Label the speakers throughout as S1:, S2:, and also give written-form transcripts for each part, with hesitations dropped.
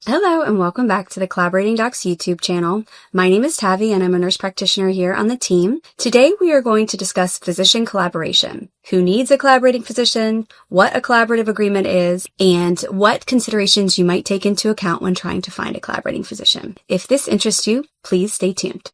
S1: Hello and welcome back to the Collaborating Docs YouTube channel. My name is Tavi and I'm a nurse practitioner here on the team. Today we are going to discuss physician collaboration. Who needs a collaborating physician, what a collaborative agreement is, and what considerations you might take into account when trying to find a collaborating physician. If this interests you, please stay tuned.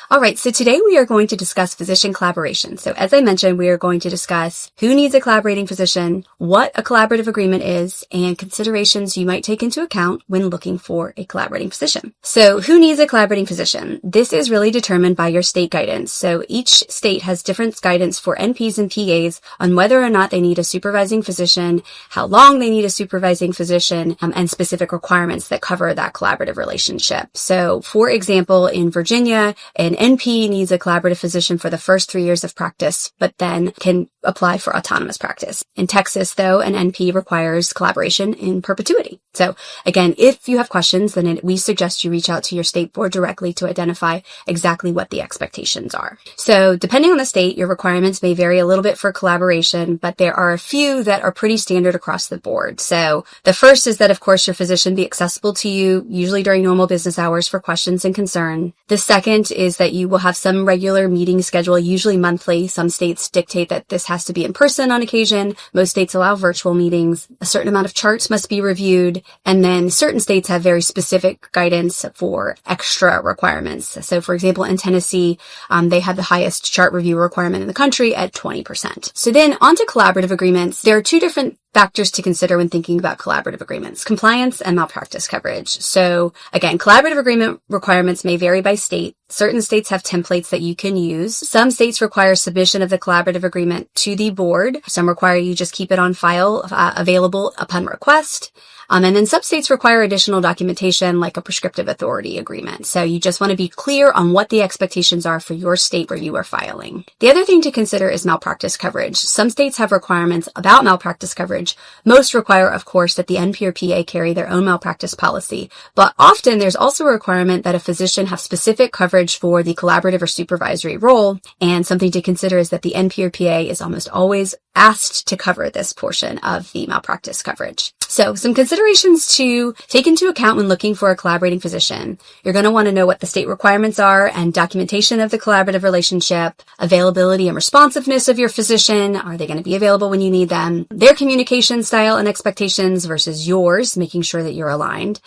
S1: All right, so today we are going to discuss physician collaboration. So as I mentioned, we are going to discuss who needs a collaborating physician, what a collaborative agreement is, and considerations you might take into account when looking for a collaborating physician. So who needs a collaborating physician? This is really determined by your state guidance. So each state has different guidance for NPs and PAs on whether or not they need a supervising physician, how long they need a supervising physician, and specific requirements that cover that collaborative relationship. So for example, in Virginia, an NP needs a collaborative physician for the first 3 years of practice, but then can apply for autonomous practice. In Texas, though, an NP requires collaboration in perpetuity. So again, if you have questions, then we suggest you reach out to your state board directly to identify exactly what the expectations are. So depending on the state, your requirements may vary a little bit for collaboration, but there are a few that are pretty standard across the board. So the first is that, of course, your physician be accessible to you, usually during normal business hours for questions and concern. The second is that you will have some regular meeting schedule, usually monthly. Some states dictate that this has to be in person on occasion. Most states allow virtual meetings. A certain amount of charts must be reviewed. And then certain states have very specific guidance for extra requirements. So for example, in Tennessee, they have the highest chart review requirement in the country at 20%. So then onto collaborative agreements. There are two different factors to consider when thinking about collaborative agreements: compliance and malpractice coverage. So again, collaborative agreement requirements may vary by state. Certain states have templates that you can use. Some states require submission of the collaborative agreement to the board. Some require you just keep it on file, available upon request. And then some states require additional documentation like a prescriptive authority agreement. So you just want to be clear on what the expectations are for your state where you are filing. The other thing to consider is malpractice coverage. Some states have requirements about malpractice coverage. Most require, of course, that the NP or PA carry their own malpractice policy. But often there's also a requirement that a physician have specific coverage for the collaborative or supervisory role. And something to consider is that the NP or PA is almost always asked to cover this portion of the malpractice coverage. So some considerations to take into account when looking for a collaborating physician. You're going to want to know what the state requirements are and documentation of the collaborative relationship, availability and responsiveness of your physician. Are they going to be available when you need them? Their communication style and expectations versus yours, making sure that you're aligned.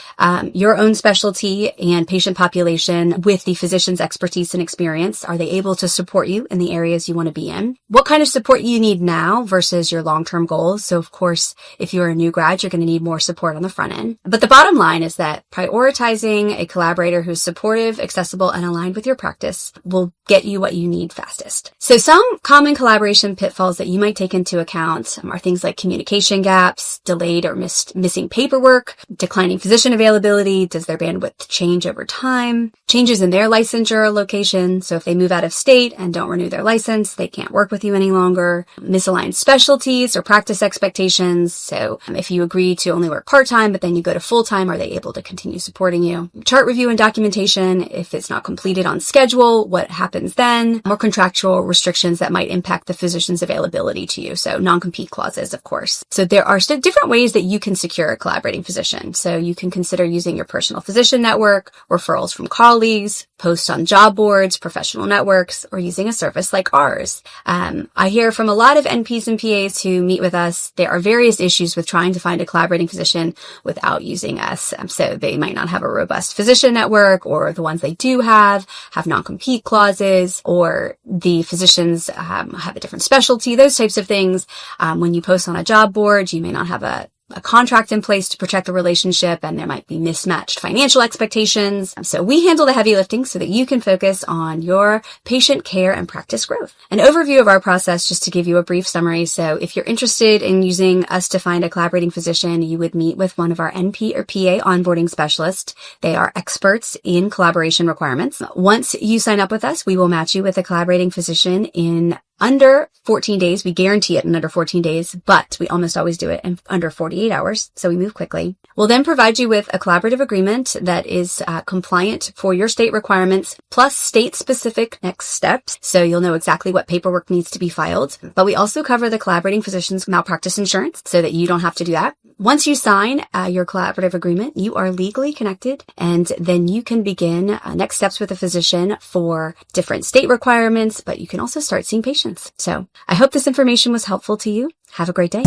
S1: Your own specialty and patient population with the physician's expertise and experience. Are they able to support you in the areas you want to be in? What kind of support you need now versus your long-term goals. So of course, if you're a new grad, you're going to need more support on the front end. But the bottom line is that prioritizing a collaborator who's supportive, accessible, and aligned with your practice will get you what you need fastest. So some common collaboration pitfalls that you might take into account are things like communication gaps, delayed or missing paperwork, declining physician availability. Does their bandwidth change over time? Changes in their licensure or location. So if they move out of state and don't renew their license, they can't work with you any longer. Misaligned specialties or practice expectations. So if you agree to only work part-time, but then you go to full-time, are they able to continue supporting you? Chart review and documentation. If it's not completed on schedule, what happens then? More contractual restrictions that might impact the physician's availability to you. So non-compete clauses, of course. So there are different ways that you can secure a collaborating physician. So you can consider using your personal physician network, referrals from colleagues, posts on job boards, professional networks, or using a service like ours. I hear from a lot of NPs and PAs who meet with us, there are various issues with trying to find a collaborating physician without using us. So they might not have a robust physician network, or the ones they do have non-compete clauses, or the physicians have a different specialty, those types of things. When you post on a job board, you may not have a contract in place to protect the relationship, and there might be mismatched financial expectations. So we handle the heavy lifting so that you can focus on your patient care and practice growth. An overview of our process, just to give you a brief summary. So if you're interested in using us to find a collaborating physician, you would meet with one of our NP or PA onboarding specialists. They are experts in collaboration requirements. Once you sign up with us, we will match you with a collaborating physician in under 14 days. We guarantee it in under 14 days, but we almost always do it in under 48 hours. So we move quickly. We'll then provide you with a collaborative agreement that is compliant for your state requirements, plus state-specific next steps. So you'll know exactly what paperwork needs to be filed. But we also cover the collaborating physician's malpractice insurance so that you don't have to do that. Once you sign your collaborative agreement, you are legally connected, and then you can begin next steps with a physician for different state requirements, but you can also start seeing patients. So I hope this information was helpful to you. Have a great day.